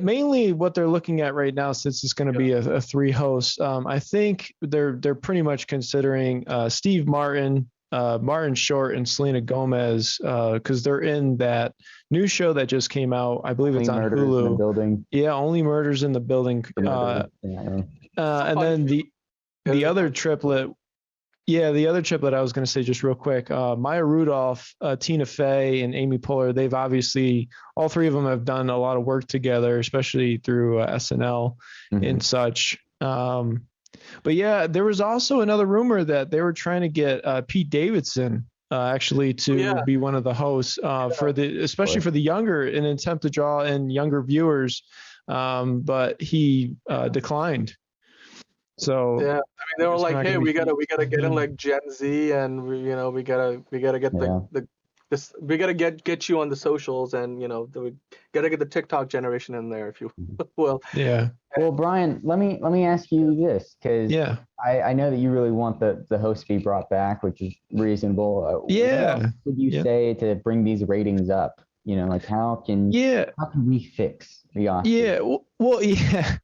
mainly what they're looking at right now, since it's going to be a three host, I think they're pretty much considering Steve Martin, Martin Short, and Selena Gomez, because they're in that new show that just came out. I believe it's on
Murders in the
Hulu.
Building.
Yeah, Only Murders in the Building.
Yeah.
And then the other triplet. Yeah, the other triplet I was going to say just real quick, Maya Rudolph, Tina Fey, and Amy Poehler, they've obviously, all three of them have done a lot of work together, especially through SNL and such. But yeah, there was also another rumor that they were trying to get Pete Davidson actually to be one of the hosts especially for the younger, in an attempt to draw in younger viewers, but he declined. So
yeah, I mean, they were like, "Hey, we gotta get in like Gen Z, and we gotta get we gotta get you on the socials, and we gotta get the TikTok generation in there, if you will."
Yeah.
Well, Brian, let me ask you this, because I know that you really want the host to be brought back, which is reasonable.
Yeah.
What would you say to bring these ratings up? Like how can we fix the Oscars?
Yeah. Well, yeah.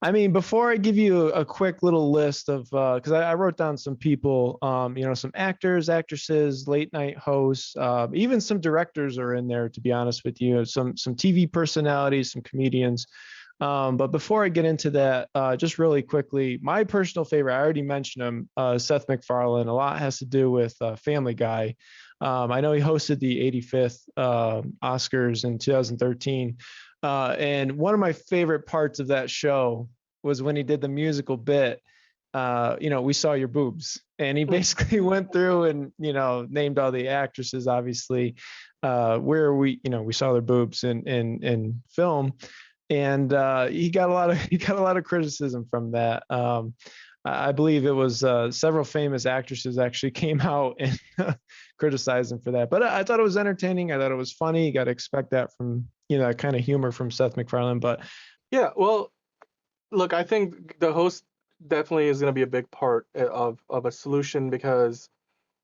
I mean, before I give you a quick little list of, because I wrote down some people, some actors, actresses, late night hosts, even some directors are in there, to be honest with you, some TV personalities, some comedians. But before I get into that, just really quickly, my personal favorite, I already mentioned him, Seth MacFarlane. A lot has to do with Family Guy. I know he hosted the 85th Oscars in 2013. And one of my favorite parts of that show was when he did the musical bit, We Saw Your Boobs. And he basically went through and, named all the actresses, obviously, where we saw their boobs in film. And he got a lot of criticism from that. I believe it was several famous actresses actually came out and criticized him for that. But I thought it was entertaining. I thought it was funny. You got to expect that from, that kind of humor from Seth MacFarlane. But
yeah, well, look, I think the host definitely is going to be a big part of a solution, because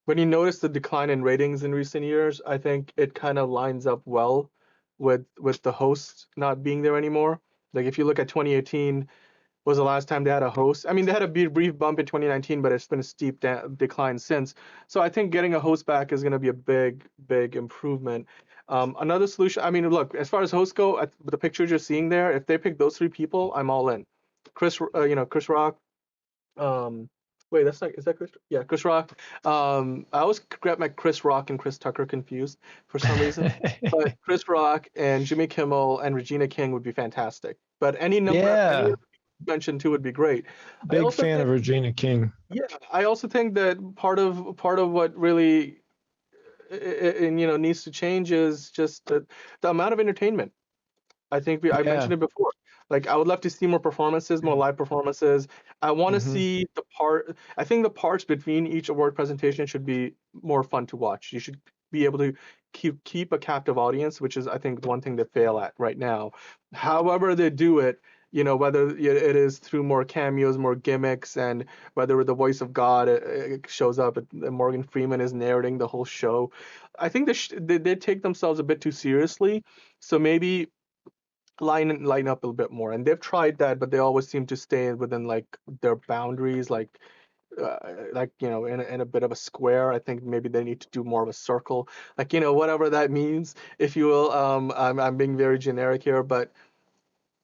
when you notice the decline in ratings in recent years, I think it kind of lines up well with the host not being there anymore. Like if you look at 2018 was the last time they had a host. I mean, they had a brief bump in 2019, but it's been a steep decline since. So I think getting a host back is going to be a big improvement. Another solution, I mean, look, as far as hosts go, the pictures you're seeing there, if they pick those three people, I'm all in. Chris Rock. Wait, is that Chris? Yeah, Chris Rock. I always get my Chris Rock and Chris Tucker confused for some reason. But Chris Rock and Jimmy Kimmel and Regina King would be fantastic. But any number of mentioned too would be great.
Big fan of Regina King.
Yeah, I also think that part of what really needs to change is just the amount of entertainment. I think I mentioned it before. Like, I would love to see more performances, more live performances. I want to see I think the parts between each award presentation should be more fun to watch. You should be able to keep a captive audience, which is, I think, one thing they fail at right now. However they do it, whether it is through more cameos, more gimmicks, and whether the voice of God shows up, Morgan Freeman is narrating the whole show. I think they take themselves a bit too seriously. So maybe line up a little bit more, and they've tried that, but they always seem to stay within like their boundaries, in a bit of a square. I think maybe they need to do more of a circle, whatever that means, if you will. I'm being very generic here, but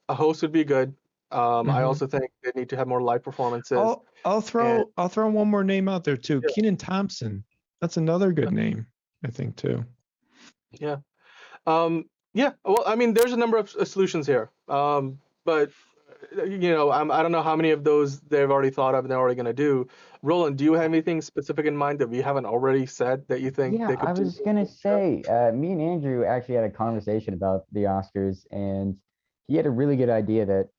a host would be good. I also think they need to have more live performances.
I'll throw one more name out there too. Kenan Thompson, that's another good name, I think, too.
Yeah. Yeah, well, I mean, there's a number of solutions here. But I don't know how many of those they've already thought of and they're already going to do. Roland, do you have anything specific in mind that we haven't already said that you think
Yeah,
they
I
could do?
was gonna say, me and Andrew actually had a conversation about the Oscars, and he had a really good idea that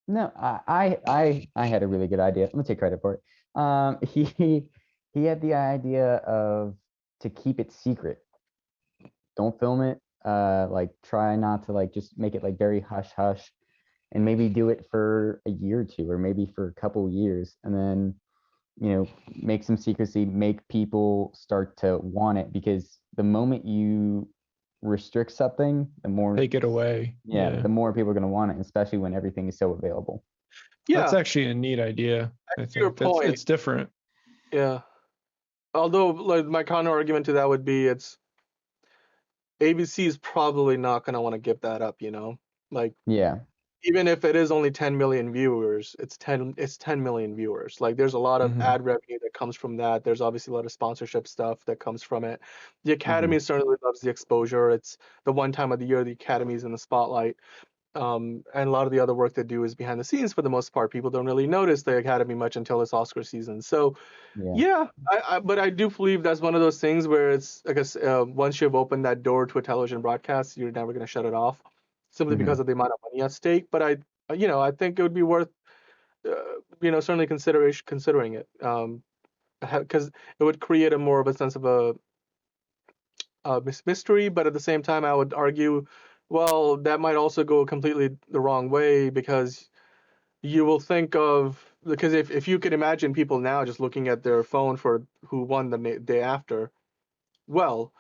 no, I had a really good idea. I'm gonna take credit for it. He had the idea of to keep it secret. Don't film it. Like try not to like just make it like very hush hush, and maybe do it for a year or two, or maybe for a couple years, and then make some secrecy, make people start to want it, because the moment you restrict something, the more,
Take it away.
yeah, the more people are going to want it, especially when everything is so available.
That's
Yeah,
actually a neat idea. I
to your
think that's
point.
it's different.
Yeah. Although, like, my counter argument to that would be ABC is probably not going to want to give that up, Like,
Yeah.
even if it is only 10 million viewers, it's 10 million viewers. Like, there's a lot of
Mhm.
ad revenue that comes from that. There's obviously a lot of sponsorship stuff that comes from it. The Academy
Mhm.
certainly loves the exposure. It's the one time of the year the Academy is in the spotlight. And a lot of the other work they do is behind the scenes for the most part. People don't really notice the Academy much until it's Oscar season. So,
Yeah.
yeah, but I do believe that's one of those things where it's, I guess, once you've opened that door to a television broadcast, you're never going to shut it off, simply because
Mhm.
of the amount of money at stake. But I think it would be worth, certainly considering it, because it would create a more of a sense of a mystery. But at the same time, I would argue, well, that might also go completely the wrong way, because you will think of, because if you could imagine people now just looking at their phone for who won the day after, well,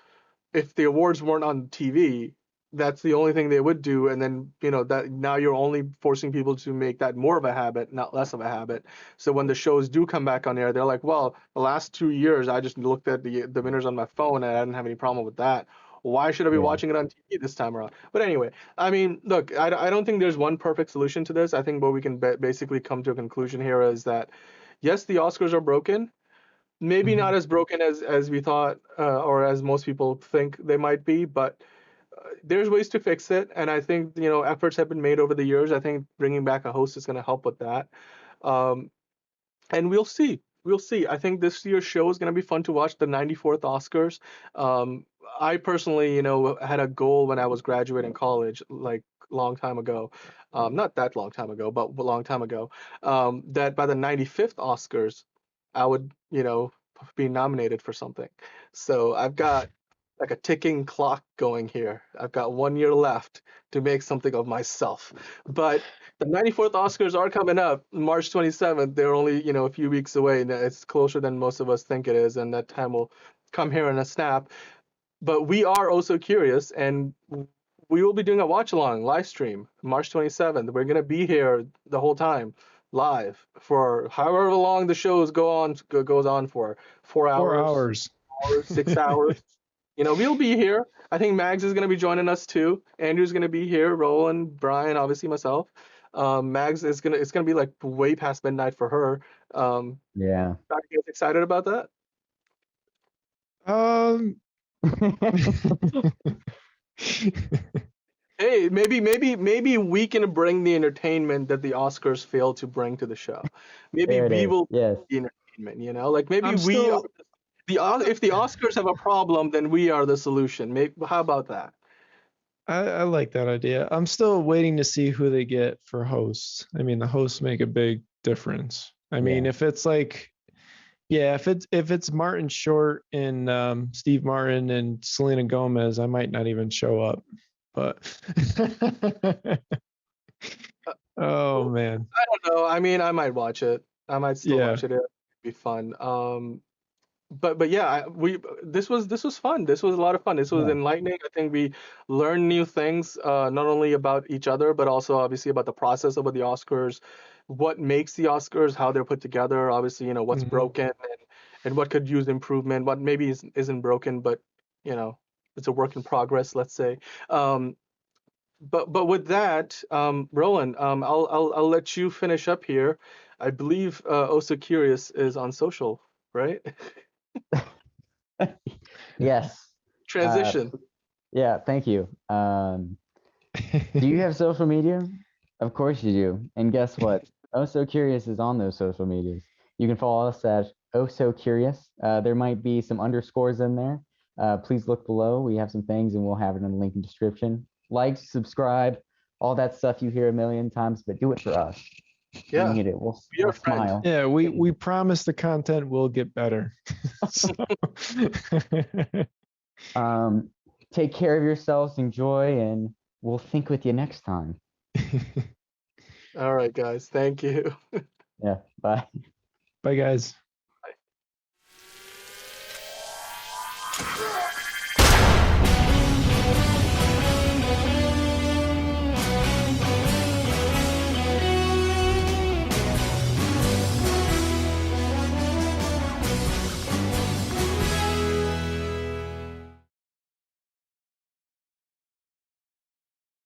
if the awards weren't on TV, that's the only thing they would do, and then that now you're only forcing people to make that more of a habit, not less of a habit. So when the shows do come back on air, they're like, well, the last 2 years I just looked at the winners on my phone and I didn't have any problem with that. Why should I be
Yeah.
watching it on TV this time around? But anyway, I mean, look, I don't think there's one perfect solution to this. I think what we can basically come to a conclusion here is that yes, the Oscars are broken, maybe not
Mhm.
as broken as we thought, or as most people think they might be, but there's ways to fix it, and I think efforts have been made over the years. I think bringing back a host is going to help with that, um, and we'll see. We'll see. I think this year's show is going to be fun to watch. The 94th Oscars. Um, I personally, had a goal when I was graduating college, like long time ago, not that long time ago, but a long time ago, that by the 95th Oscars, I would, be nominated for something. So I've got like a ticking clock going here. I've got 1 year left to make something of myself. But the 94th Oscars are coming up March 27th. They're only, a few weeks away. And it's closer than most of us think it is. And that time will come here in a snap. But we are also curious, and we will be doing a watch along live stream March 27th. We're going to be here the whole time live for however long the shows goes on for 4 hours,
4 hours.
6 hours. We'll be here. I think Mags is going to be joining us too. Andrew's going to be here. Roland, Brian, obviously myself. Mags is it's gonna be like way past midnight for her.
Yeah.
Are you guys excited about that?
Um.
Hey, maybe we can bring the entertainment that the Oscars fail to bring to the show. Maybe
There it
we
is.
will
Yes.
be the entertainment. Like maybe
I'm
we are
still.
if the Oscars have a problem, then we are the solution. Maybe how about that?
I like that idea. I'm still waiting to see who they get for hosts. I mean, the hosts make a big difference. I mean,
Yeah.
if it's like, yeah, if it's Martin Short and Steve Martin and Selena Gomez, I might not even show up. But oh
Well,
man,
I don't know. I mean, I might watch it. I might still
yeah,
watch it. It'd be fun. But yeah, this was fun. This was a lot of fun. This was
Yeah.
enlightening. I think we learned new things, not only about each other, but also obviously about the process of the Oscars, what makes the Oscars, how they're put together. Obviously, what's
hmm
broken, and what could use improvement. What maybe isn't broken, but you know it's a work in progress. Let's say. Um, but with that, Roland, I'll let you finish up here. I believe Also Curious is on social, right?
Yes. Uh,
Transition.
Yeah, thank you. Do you have social media? Of course you do. And guess what? Oh So Curious is on those social medias. You can follow us at Oh So Curious. There might be some underscores in there. Please look below. We have some things and we'll have it in the link in description. Like, subscribe, all that stuff you hear a million times, but do it for us.
Yeah,
We need it. We'll
be our friend.
smile.
Yeah, we promise the content will get better. So-
Take care of yourselves, enjoy, and we'll think with you next time.
All right, guys. Thank you.
Yeah, bye.
Bye, guys.